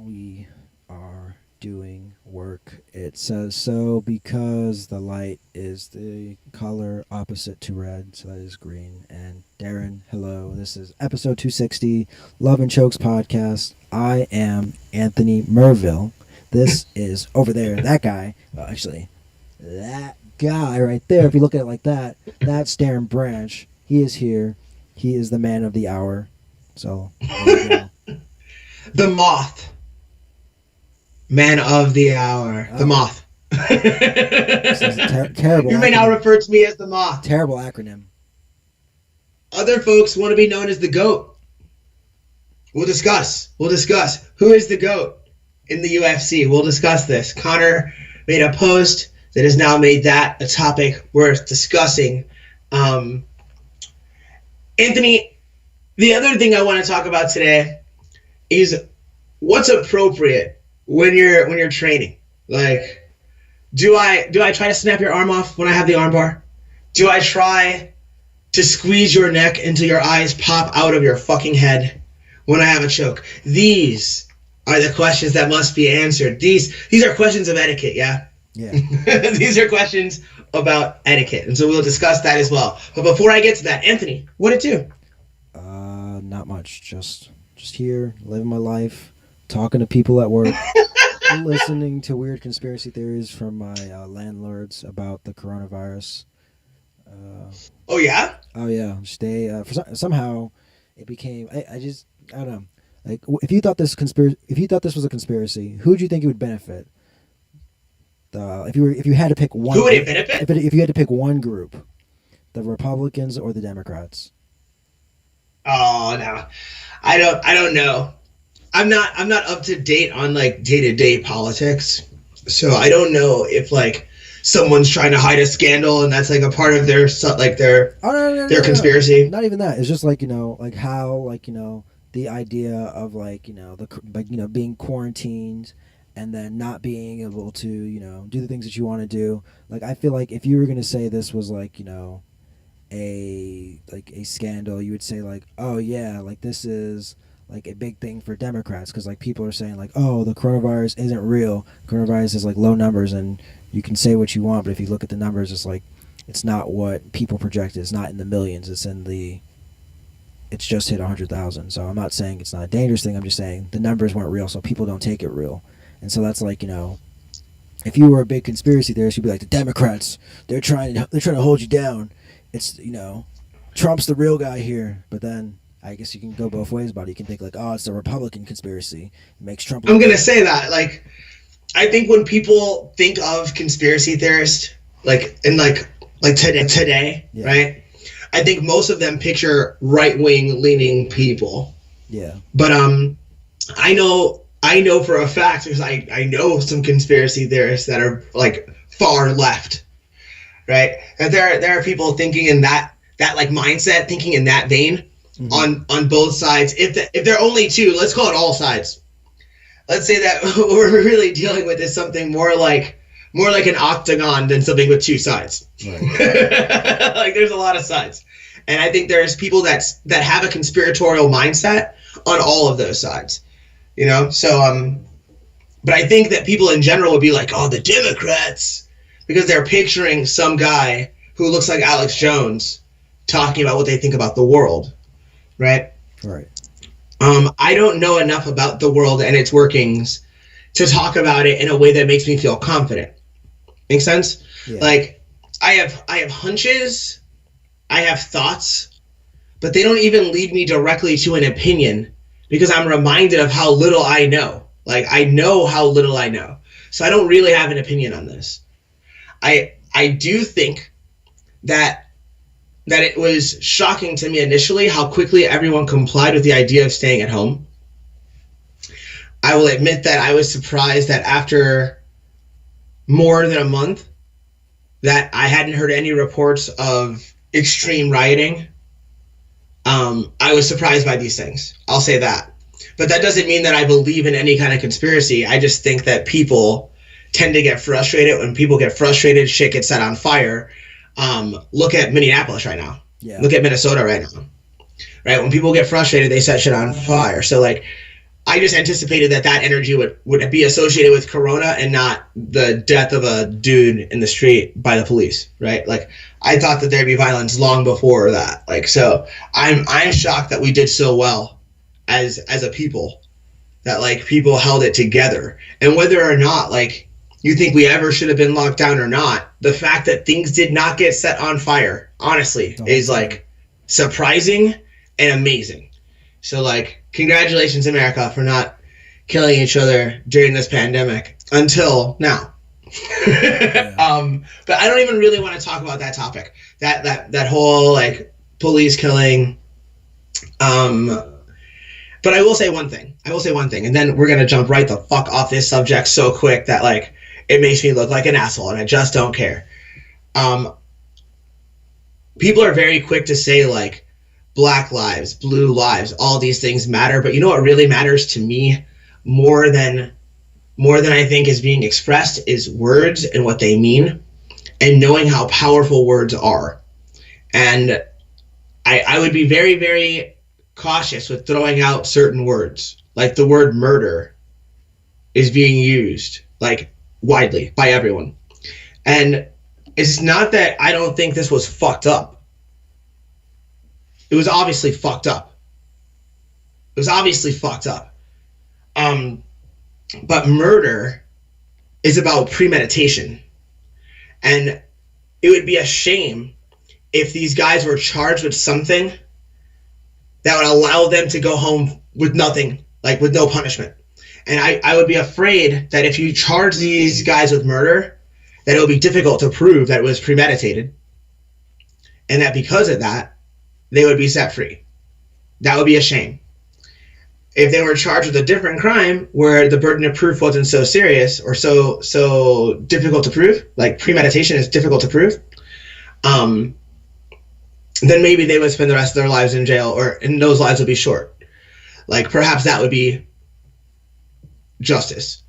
We are doing work. It says so because the light is the color opposite to red, so that is green. And Darren, hello. This is episode 260, Love and Chokes podcast. I am Anthony Merville. This is over there, that guy. Well, actually, that guy right there, if you look at it like that, that's Darren Branch. He is here. He is the man of the hour. So, there you go. The Moth. Man of the Hour. The Moth. This is a terrible You may now refer to me as the Moth. Terrible acronym. Other folks want to be known as the GOAT. We'll discuss. Who is the GOAT in the UFC? We'll discuss this. Connor made a post that has now made that a topic worth discussing. Anthony, the other thing I want to talk about today is what's appropriate when you're training. Like, do I try to snap your arm off when I have the armbar? Do I try to squeeze your neck until your eyes pop out of your fucking head when I have a choke? These are the questions that must be answered. These are questions of etiquette, yeah? Yeah. These are questions about etiquette, and so we'll discuss that as well. But before I get to that, Anthony, what it do? Not much. Just here, living my life, talking to people at work, listening to weird conspiracy theories from my landlords about the coronavirus. Oh yeah? Oh yeah. Somehow it became. I don't know. Like, if you thought this was a conspiracy, who would you think it would benefit? If you had to pick one. Who would it benefit? If you had to pick one group, the Republicans or the Democrats? Oh no, I don't know. I'm not up to date on like day-to-day politics, so I don't know if like someone's trying to hide a scandal and that's like a part of their their conspiracy. No. Not even that. It's just like, like how, like, the idea of like, being quarantined and then not being able to, do the things that you want to do. Like, I feel like if you were gonna say this was like, a scandal, you would say like, oh yeah, like this is like a big thing for Democrats, because like people are saying like, oh, the coronavirus isn't real. Coronavirus is like low numbers, and you can say what you want, but if you look at the numbers, it's like it's not what people projected. It's not in the millions. It's just hit 100,000. So I'm not saying it's not a dangerous thing. I'm just saying the numbers weren't real, so people don't take it real. And so that's like, if you were a big conspiracy theorist, you'd be like, the Democrats, they're trying to hold you down. It's, Trump's the real guy here. But then I guess you can go both ways about it. You can think like, oh, it's a Republican conspiracy. It makes Trump. I'm going to say that. Like, I think when people think of conspiracy theorists, like today, yeah. Right? I think most of them picture right-wing leaning people. Yeah. But I know for a fact, because I know some conspiracy theorists that are like far left. Right? And there are people thinking in that like mindset, thinking in that vein, mm-hmm. on both sides. If there are only two, let's call it all sides. Let's say that what we're really dealing with is something more like an octagon than something with two sides. Right. Like, there's a lot of sides, and I think there's people that have a conspiratorial mindset on all of those sides. So but I think that people in general would be like, oh, the Democrats. Because they're picturing some guy who looks like Alex Jones talking about what they think about the world, right? Right. I don't know enough about the world and its workings to talk about it in a way that makes me feel confident. Make sense? Yeah. Like, I have hunches, I have thoughts, but they don't even lead me directly to an opinion because I'm reminded of how little I know. Like, I know how little I know. So I don't really have an opinion on this. I do think that it was shocking to me initially how quickly everyone complied with the idea of staying at home. I will admit that I was surprised that after more than a month that I hadn't heard any reports of extreme rioting. I was surprised by these things. I'll say that. But that doesn't mean that I believe in any kind of conspiracy. I just think that people tend to get frustrated. When people get frustrated, shit gets set on fire. Look at Minneapolis right now. Yeah. Look at Minnesota right now. Right? When people get frustrated, they set shit on fire. So, like, I just anticipated that energy would be associated with Corona and not the death of a dude in the street by the police, right? Like, I thought that there'd be violence long before that. Like, so I'm shocked that we did so well as a people, that like people held it together. And whether or not like you think we ever should have been locked down or not, the fact that things did not get set on fire, honestly, is like surprising and amazing. So like, congratulations, America, for not killing each other during this pandemic until now. But I don't even really want to talk about that topic, that whole like police killing. But I will say one thing, and then we're gonna jump right the fuck off this subject so quick that like it makes me look like an asshole, and I just don't care. People are very quick to say like Black lives, blue lives, all these things matter, but you know what really matters to me more than I think is being expressed is words and what they mean, and knowing how powerful words are. And I would be very, very cautious with throwing out certain words. Like the word murder is being used like widely by everyone. And it's not that I don't think this was fucked up. It was obviously fucked up. But murder is about premeditation. And it would be a shame if these guys were charged with something that would allow them to go home with nothing, like with no punishment. And I would be afraid that if you charge these guys with murder, that it would be difficult to prove that it was premeditated. And that because of that, they would be set free. That would be a shame. If they were charged with a different crime where the burden of proof wasn't so serious or so difficult to prove, like premeditation is difficult to prove, then maybe they would spend the rest of their lives in jail, and those lives would be short. Like perhaps that would be justice.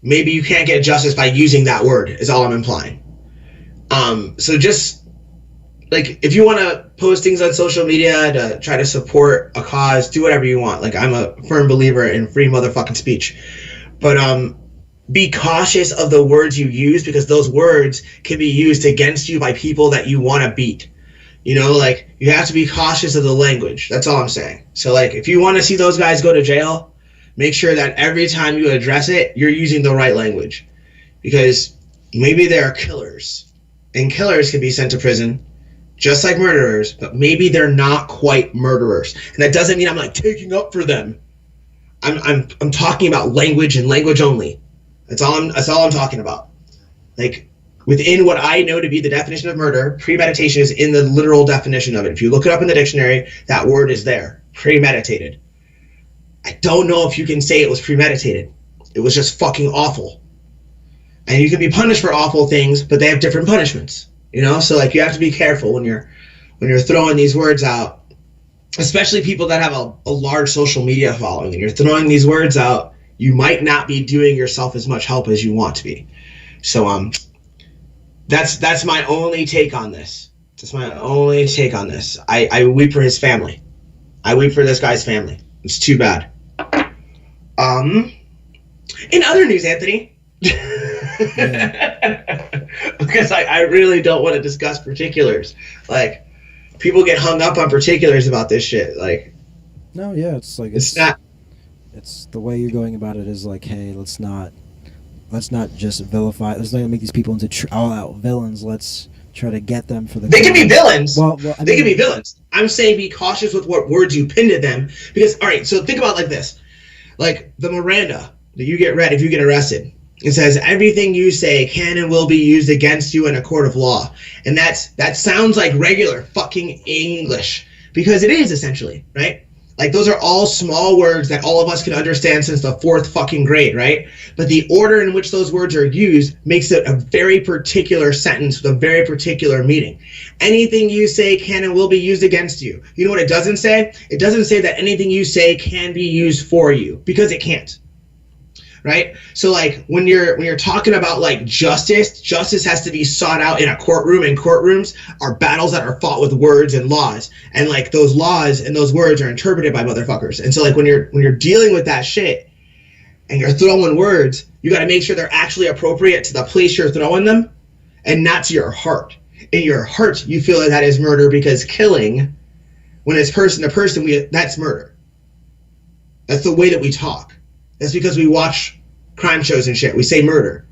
Maybe you can't get justice by using that word, is all I'm implying. So just like, if you want to post things on social media to try to support a cause, do whatever you want. Like, I'm a firm believer in free motherfucking speech. But be cautious of the words you use, because those words can be used against you by people that you want to beat. You know, like, you have to be cautious of the language. That's all I'm saying. So, like, if you want to see those guys go to jail, make sure that every time you address it, you're using the right language. Because maybe they're killers. And killers can be sent to prison, just like murderers, but maybe they're not quite murderers. And that doesn't mean I'm like taking up for them. I'm talking about language and language only. That's all I'm talking about. Like, within what I know to be the definition of murder, premeditation is in the literal definition of it. If you look it up in the dictionary, that word is there. Premeditated. I don't know if you can say it was premeditated. It was just fucking awful. And you can be punished for awful things, but they have different punishments. You know, so like you have to be careful when you're throwing these words out, especially people that have a large social media following, and you're throwing these words out, you might not be doing yourself as much help as you want to be. So that's my only take on this. I weep for his family. I weep for this guy's family. It's too bad. In other news, Anthony. Because I really don't want to discuss particulars. Like, people get hung up on particulars about this shit. Like, no, yeah, it's like it's not. It's the way you're going about it is like, hey, let's not just vilify. Let's not make these people into all-out villains. Let's try to get them for the. They can be villains. Well, they can be villains. I'm saying be cautious with what words you pin to them, because all right. So think about it like this, like the Miranda that you get read if you get arrested. It says everything you say can and will be used against you in a court of law. And that sounds like regular fucking English, because it is essentially, right? Like, those are all small words that all of us can understand since the 4th fucking grade, right? But the order in which those words are used makes it a very particular sentence with a very particular meaning. Anything you say can and will be used against you. You know what it doesn't say? It doesn't say that anything you say can be used for you, because it can't. Right? So like when you're talking about like justice has to be sought out in a courtroom, and courtrooms are battles that are fought with words and laws, and like those laws and those words are interpreted by motherfuckers. And so like when you're dealing with that shit, and you're throwing words, you got to make sure they're actually appropriate to the place you're throwing them and not to your heart. In your heart, you feel that is murder because killing, when it's person to person, that's murder. That's the way that we talk. That's because we watch crime shows and shit. We say murder.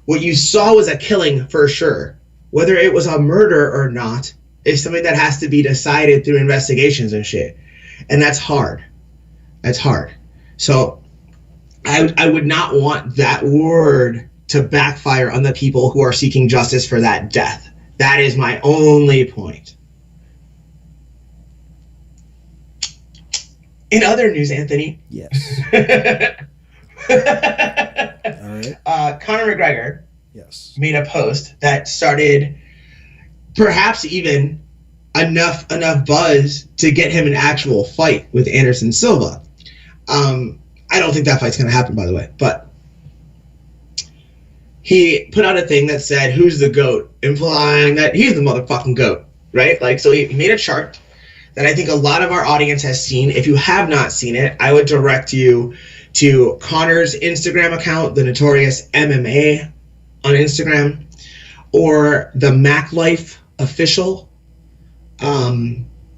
What you saw was a killing for sure. Whether it was a murder or not is something that has to be decided through investigations and shit. And that's hard. That's hard. So I would not want that word to backfire on the people who are seeking justice for that death. That is my only point. In other news, Anthony. Yes. All right. Conor McGregor. Yes. Made a post that started perhaps even enough buzz to get him an actual fight with Anderson Silva. I don't think that fight's going to happen, by the way, but he put out a thing that said, "Who's the GOAT?" implying that he's the motherfucking GOAT, right? Like, so he made a chart that I think a lot of our audience has seen. If you have not seen it, I would direct you to Conor's Instagram account, the Notorious MMA on Instagram, or the Mac Life Official,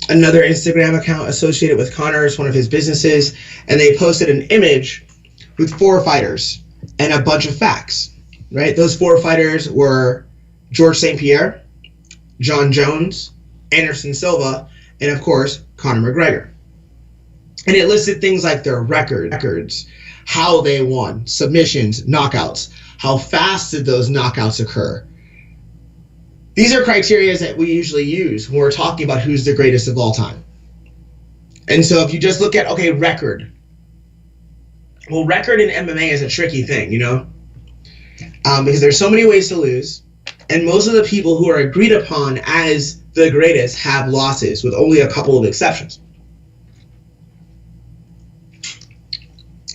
another Instagram account associated with Conor. It's one of his businesses, and they posted an image with 4 fighters and a bunch of facts, right? Those 4 fighters were George St. Pierre, John Jones, Anderson Silva, and of course, Conor McGregor. And it listed things like their records, how they won, submissions, knockouts, how fast did those knockouts occur. These are criteria that we usually use when we're talking about who's the greatest of all time. And so if you just look at, okay, record. Well, record in MMA is a tricky thing, you know? Because there's so many ways to lose. And most of the people who are agreed upon as the greatest have losses, with only a couple of exceptions.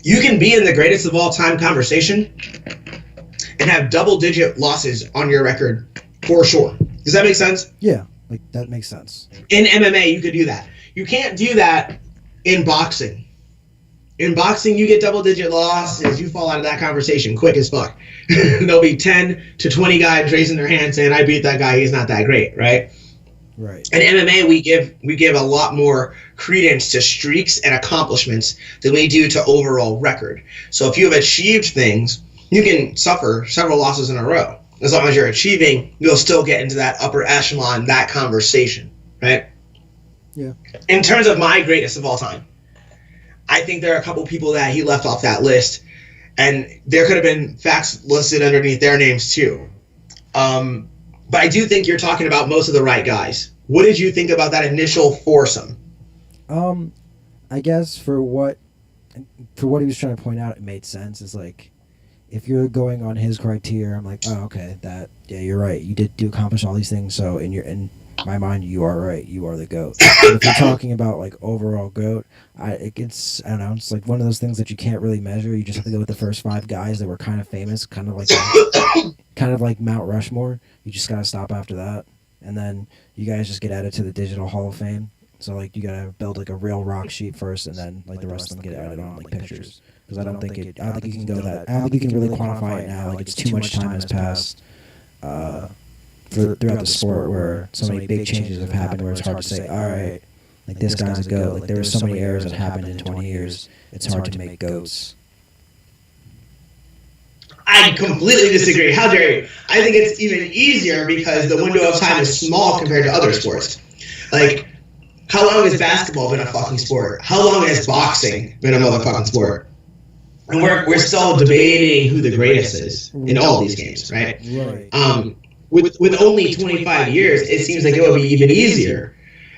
You can be in the greatest of all time conversation and have double-digit losses on your record for sure. Does that make sense? Yeah, like that makes sense. In MMA, you could do that. You can't do that in boxing. In boxing, you get double-digit losses, you fall out of that conversation quick as fuck. There'll be 10 to 20 guys raising their hands saying, "I beat that guy, he's not that great," right? Right. In MMA, we give a lot more credence to streaks and accomplishments than we do to overall record. So if you have achieved things, you can suffer several losses in a row. As long as you're achieving, you'll still get into that upper echelon, that conversation, right? Yeah. In terms of my greatest of all time, I think there are a couple people that he left off that list, and there could have been facts listed underneath their names too. But I do think you're talking about most of the right guys. What did you think about that initial foursome? I guess for what he was trying to point out, it made sense. It's like, if you're going on his criteria, I'm like, oh, okay, you're right. You did accomplish all these things. So in my mind, you are right. You are the GOAT. But if you're talking about like overall GOAT, I don't know. It's like one of those things that you can't really measure. You just have to go with the first 5 guys that were kind of famous, kind of like Mount Rushmore. You just gotta stop after that, and then you guys just get added to the Digital Hall of Fame. So like you gotta build like a real rock sheet first, and then like the rest of them get added on like pictures. Because I don't think you can go that. I don't think you can really quantify it now. Like it's too much time has passed throughout the sport where so many big changes have happened. Where it's hard to say, all right, like this guy's a GOAT. Like there were so many errors that happened in 20 years. It's hard to make GOATs. I completely disagree. How dare you? I think it's even easier because the window of time is small compared to other sports. Like, how long has basketball been a fucking sport? How long has boxing been a motherfucking sport? And we're still debating who the greatest is in all these games, right? Right. With only 25 years, it seems like it would be even easier.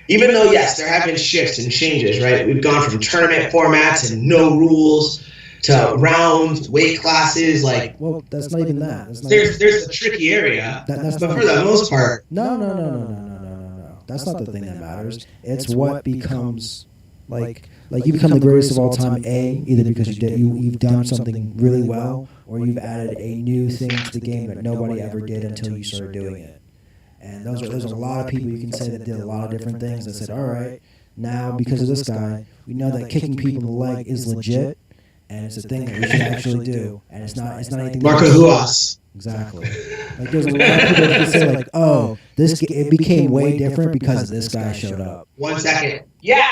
Even though, yes, there have been shifts and changes, right? We've gone from tournament formats and no rules to rounds, weight classes, like. Well, that's not even that. There's a tricky area, but for the most part. No. That's not the thing that matters. It's what becomes like you become the greatest of all time. Either because you've done something really well, or you've added a new thing to the game that nobody ever did until you started doing it. And there's a lot of people you can say that did a lot of different things that said, all right, now because of this guy, we know that kicking people in the leg is legit. and it's a thing that we should actually do, and it's not anything. Marco Huas. Exactly. Like there's a lot of people that say like, oh, it became way different because this guy showed up. 1 second. Yeah.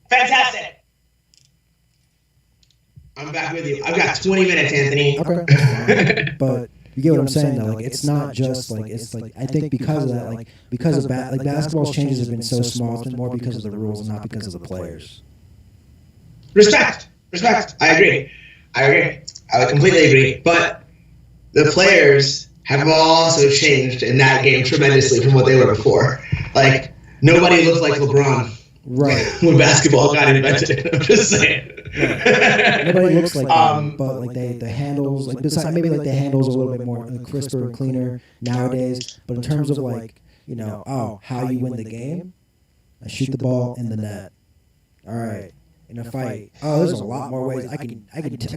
Fantastic. I'm back with you. I've got 20 minutes, Anthony. Okay. But you get what I'm saying though. Like it's not just like it's like I think because of that, like because of basketball's changes have been so small. It's been more because of the rules and not because of the players. Respect. I agree. I would completely agree. But the players have also changed in that game tremendously from what they were before. Like, nobody looked like LeBron when basketball got invented. I'm just saying. Yeah. Nobody looks like them, but like the handles, like besides maybe like the handles are a little bit more crisper and cleaner nowadays. But in terms of like, you know, how you win the game, I shoot the ball in the net. All right. In a fight, there's a lot more ways I can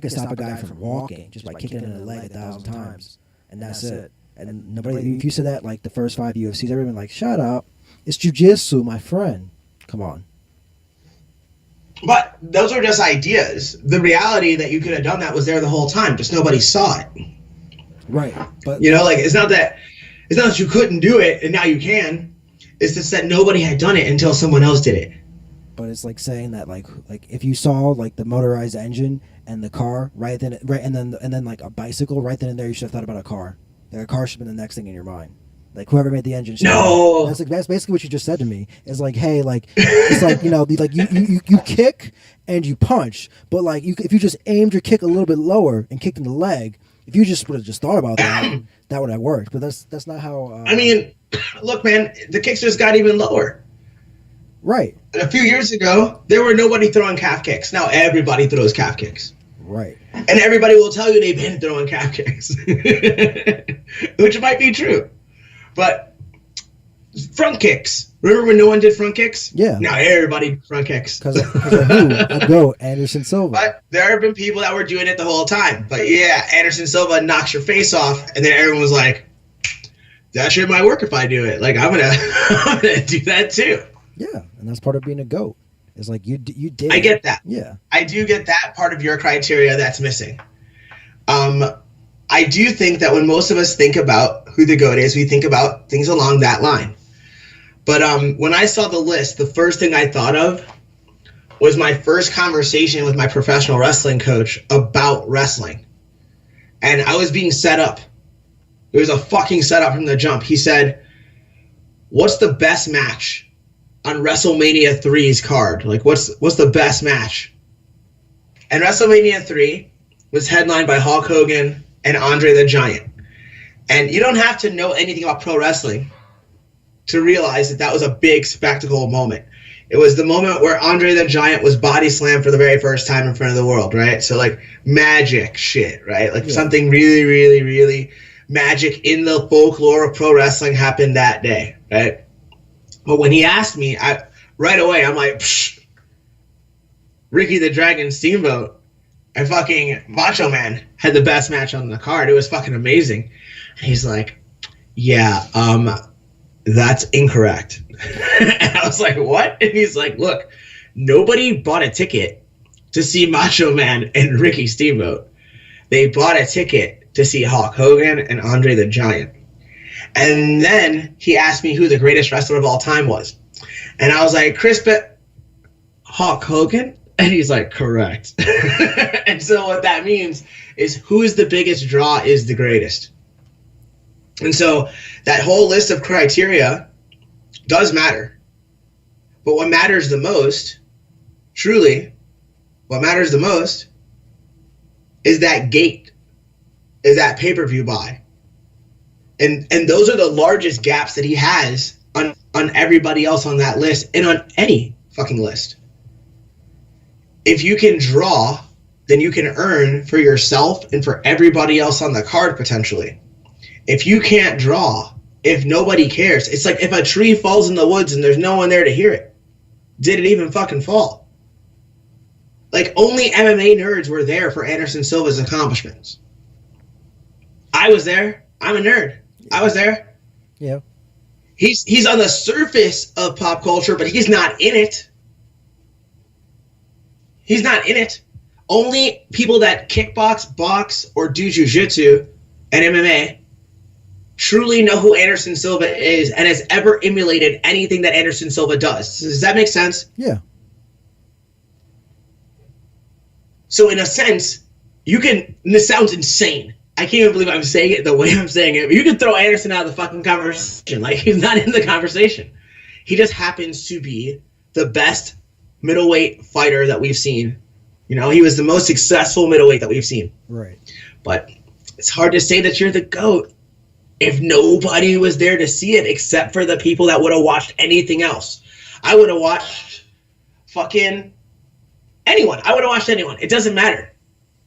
stop a guy from walking just by kicking him in the leg 1,000 times, and that's it. And nobody, if you said that like the first 5 UFCs, everyone like, shut up, it's jiu-jitsu, my friend. Come on. But those are just ideas. The reality that you could have done that was there the whole time, just nobody saw it. Right. But you know, like it's not that you couldn't do it and now you can. It's just that nobody had done it until someone else did it. But it's like saying that like if you saw like the motorized engine and the car and then like a bicycle right then and there, you should have thought about a car. Like a car should have been the next thing in your mind. Like whoever made the engine. No, that's basically what you just said to me. It's like, hey, like it's like, you know, like you kick and you punch, but like if you just aimed your kick a little bit lower and kicked in the leg, if you just would have just thought about that, that would have worked. But that's not how. I mean, look, man, the kicks just got even lower. Right. A few years ago, there were nobody throwing calf kicks. Now everybody throws calf kicks. Right. And everybody will tell you they've been throwing calf kicks, which might be true. But front kicks. Remember when no one did front kicks? Yeah. Now everybody front kicks. Because of who? A goat, Anderson Silva. But there have been people that were doing it the whole time. But yeah, Anderson Silva knocks your face off, and then everyone was like, that shit might work if I do it. Like, I'm gonna do that too. Yeah, and that's part of being a GOAT. It's like you did. I get that. Yeah, I do get that part of your criteria that's missing. I do think that when most of us think about who the GOAT is, we think about things along that line. But when I saw the list, the first thing I thought of was my first conversation with my professional wrestling coach about wrestling. And I was being set up. It was a fucking setup from the jump. He said, what's the best match on WrestleMania 3's card? Like, what's the best match? And WrestleMania 3 was headlined by Hulk Hogan and Andre the Giant. And you don't have to know anything about pro wrestling to realize that that was a big spectacle moment. It was the moment where Andre the Giant was body slammed for the very first time in front of the world, right? So, like, magic shit, right? Like, something really, really, really magic in the folklore of pro wrestling happened that day, right? But when he asked me, right away, I'm like, psh, Ricky the Dragon Steamboat and fucking Macho Man had the best match on the card. It was fucking amazing. And he's like, yeah, that's incorrect. And I was like, what? And he's like, look, nobody bought a ticket to see Macho Man and Ricky Steamboat. They bought a ticket to see Hulk Hogan and Andre the Giant. And then he asked me who the greatest wrestler of all time was. And I was like, Hulk Hogan? And he's like, correct. And so what that means is who is the biggest draw is the greatest. And so that whole list of criteria does matter. But what matters the most, truly, what matters the most is that gate, is that pay-per-view buy. And those are the largest gaps that he has on everybody else on that list and on any fucking list. If you can draw, then you can earn for yourself and for everybody else on the card potentially. If you can't draw, if nobody cares, it's like if a tree falls in the woods and there's no one there to hear it. Did it even fucking fall? Like, only MMA nerds were there for Anderson Silva's accomplishments. I was there. I'm a nerd. I was there. Yeah. He's on the surface of pop culture, but he's not in it. He's not in it. Only people that kickbox, box, or do jiu-jitsu and MMA truly know who Anderson Silva is and has ever emulated anything that Anderson Silva does. Does that make sense? Yeah. So in a sense, you can, and this sounds insane. I can't even believe I'm saying it the way I'm saying it, but you can throw Anderson out of the fucking conversation. Like, he's not in the conversation. He just happens to be the best middleweight fighter that we've seen. You know, he was the most successful middleweight that we've seen. Right. But it's hard to say that you're the GOAT if nobody was there to see it except for the people that would have watched anything else. I would have watched fucking anyone. I would have watched anyone. It doesn't matter.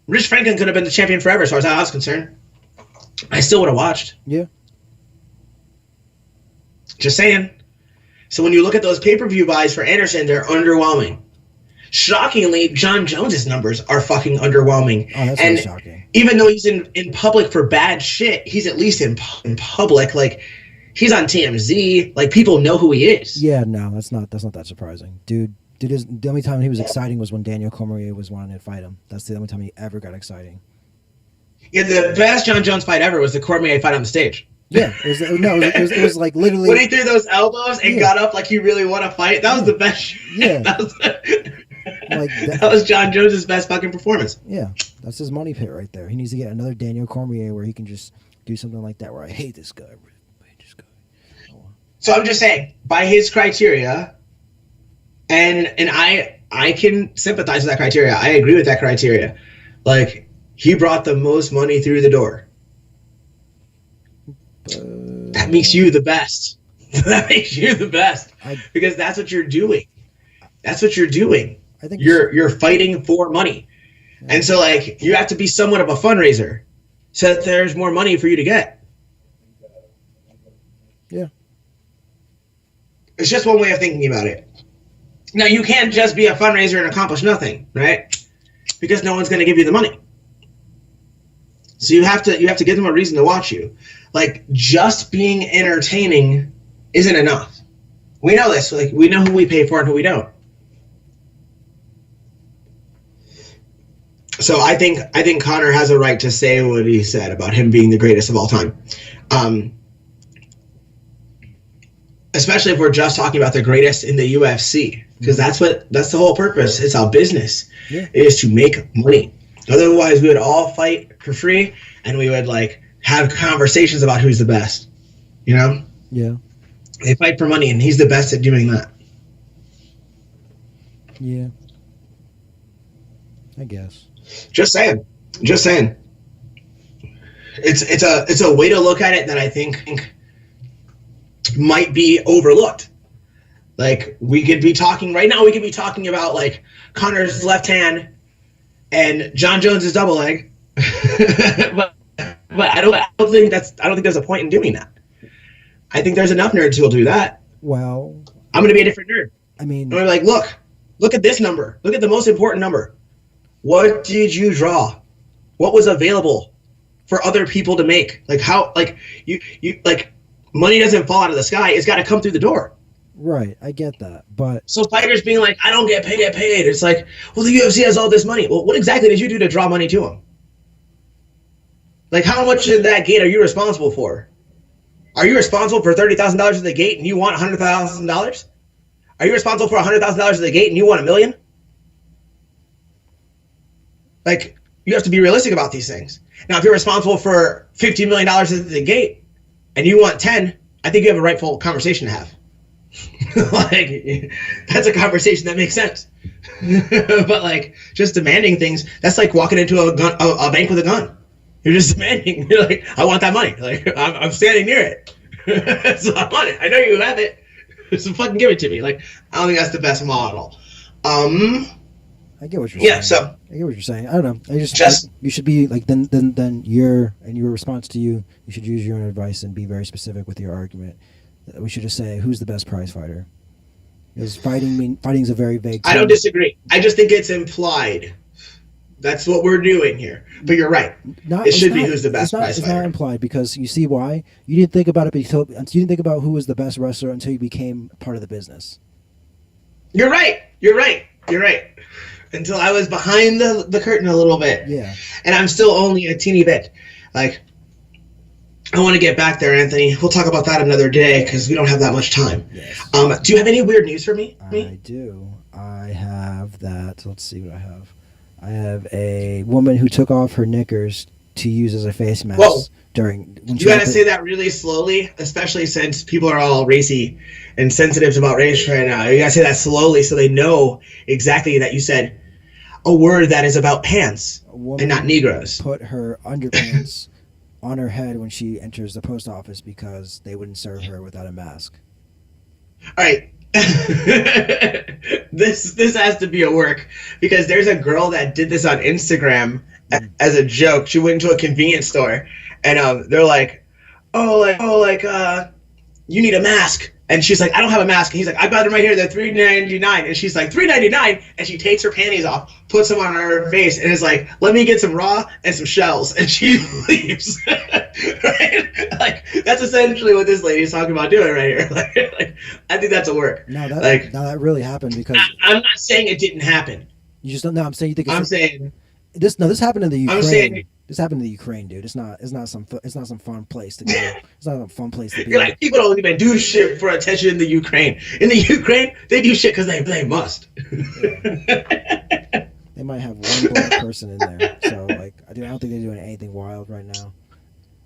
Rich Franklin could have been the champion forever as far as I was concerned. I still would have watched. Yeah. Just saying. So when you look at those pay-per-view buys for Anderson, they're underwhelming. Shockingly, John Jones's numbers are fucking underwhelming. Oh, that's really shocking. Even though he's in public for bad shit, he's at least in public. Like, he's on TMZ. Like, people know who he is. Yeah, no, that's not that surprising. Dude is, the only time he was exciting was when Daniel Cormier was wanting to fight him. That's the only time he ever got exciting. Yeah, the best John Jones fight ever was the Cormier fight on the stage. Yeah, it was like literally when he threw those elbows and got up like he really want to fight. That was the best. Yeah, that was John Jones' best fucking performance. Yeah, that's his money pit right there. He needs to get another Daniel Cormier where he can just do something like that. Where I hate this guy. So I'm just saying, by his criteria, and I can sympathize with that criteria. I agree with that criteria. Like, he brought the most money through the door. That makes you the best. That makes you the best because that's what you're doing. That's what you're doing. I think you're fighting for money, and so like you have to be somewhat of a fundraiser, so that there's more money for you to get. Yeah, it's just one way of thinking about it. Now you can't just be a fundraiser and accomplish nothing, right? Because no one's going to give you the money. So you have to give them a reason to watch you. Like, just being entertaining isn't enough. We know this. Like, we know who we pay for and who we don't. So I think Conor has a right to say what he said about him being the greatest of all time. Especially if we're just talking about the greatest in the UFC, because that's the whole purpose. It's our business. Yeah. It is to make money. Otherwise, we would all fight for free, and we would like have conversations about who's the best. You know? Yeah. They fight for money, and he's the best at doing that. Yeah. I guess. Just saying. It's a way to look at it that I think might be overlooked. Like, we could be talking right now. We could be talking about like Conor's left hand and John Jones's double leg, but I don't think there's a point in doing that. I think there's enough nerds who'll do that. Well, I'm going to be a different nerd. I mean, I'm like, look at this number. Look at the most important number. What did you draw? What was available for other people to make? Like, how, like, you like, money doesn't fall out of the sky. It's got to come through the door. Right, I get that, but so fighters being like, I don't get paid. It's like, well, the UFC has all this money. Well, what exactly did you do to draw money to them? Like, how much of that gate are you responsible for? Are you responsible for $30,000 at the gate and you want $100,000? Are you responsible for $100,000 at the gate and you want $1 million? Like, you have to be realistic about these things. Now, if you're responsible for $50 million at the gate and you want 10, I think you have a rightful conversation to have. Like, that's a conversation that makes sense. But like, just demanding things, that's like walking into a bank with a gun. You're just demanding. You're like, I want that money. Like, I'm standing near it. So I want it. I know you have it. So fucking give it to me. Like, I don't think that's the best model. I get what you're saying. Yeah, so I get what you're saying. I don't know. I just like, you should be like then your response to you should use your own advice and be very specific with your argument. We should just say who's the best prize fighter. Because fighting is a very vague term. I don't disagree. I just think it's implied. That's what we're doing here. But you're right. It should be who's the best prize fighter. It's not implied because you see why? You didn't think about it until you didn't think about who was the best wrestler until you became part of the business. You're right. until I was behind the curtain a little bit. Yeah. And I'm still only a teeny bit. Like, I want to get back there, Anthony. We'll talk about that another day because we don't have that much time. Yes. Do you have any weird news for me? I do. I have that. Let's see what I have. I have a woman who took off her knickers to use as a face mask. Whoa. When you gotta say that really slowly, especially since people are all racy and sensitive about race right now. You gotta say that slowly so they know exactly that you said a word that is about pants and not Negroes. Put her underpants on her head when she enters the post office because they wouldn't serve her without a mask. All right. This has to be a work because there's a girl that did this on Instagram as a joke. She went into a convenience store and they're like, you need a mask. And she's like, I don't have a mask. And he's like, I got them right here. They're $3.99. And she's like, $3.99. And she takes her panties off, puts them on her face, and is like, let me get some raw and some shells. And she leaves. Right? Like, that's essentially what this lady's talking about doing right here. Like, I think that's a work. No, that really happened because I'm not saying it didn't happen. You just don't know. I'm saying you think. I'm saying this. No, this happened in the Ukraine. I'm saying this happened in the Ukraine, dude. It's not some fun place to go. It's not a fun place to be. You're like, people don't even do shit for attention in the Ukraine. In the Ukraine, they do shit because they must. They might have one black person in there, so like, I don't think they're doing anything wild right now.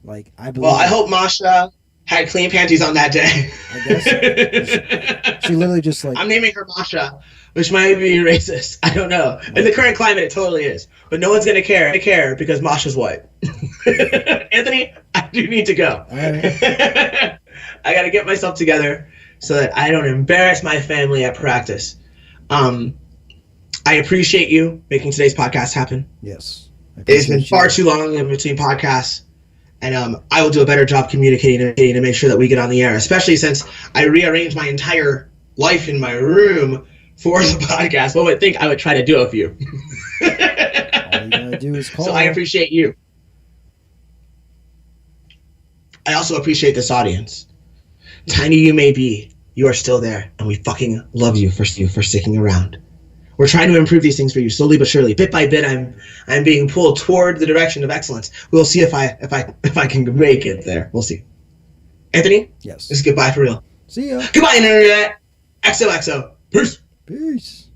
Like, I believe. Well, I hope Masha had clean panties on that day. I guess she literally just like. I'm naming her Masha, which might be racist. I don't know. In the current climate, it totally is. But no one's gonna care because Masha's white. Anthony, I do need to go. All right. I gotta get myself together so that I don't embarrass my family at practice. I appreciate you making today's podcast happen. Yes. It's been far too long in between podcasts. And I will do a better job communicating to make sure that we get on the air, especially since I rearranged my entire life in my room for the podcast. One would think I would try to do a few. All you gotta do is call. So I appreciate you. I also appreciate this audience. Tiny you may be, you are still there, and we fucking love you for sticking around. We're trying to improve these things for you slowly but surely, bit by bit. I'm being pulled toward the direction of excellence. We'll see if I can make it there. We'll see. Anthony? Yes. This is goodbye for real. See ya. Goodbye, internet. XOXO. Peace. Peace.